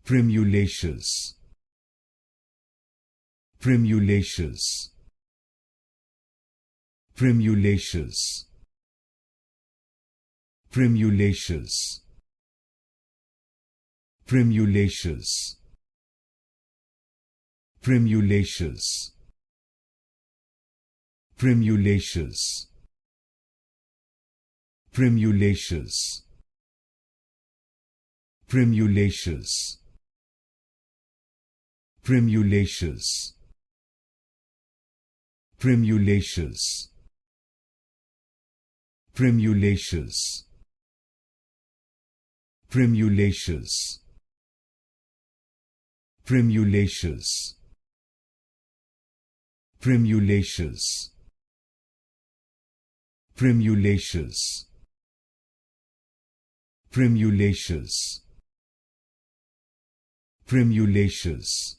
Primulaceous. Primulaceous. Primulaceous. Primulaceous. Primulaceous. Primulaceous. Primulaceous. Primulaceous. Primulaceous. Primulaceous. Primulaceous. Primulaceous. Primulaceous. Primulaceous. Primulaceous. Primulaceous. Primulaceous. Primulaceous.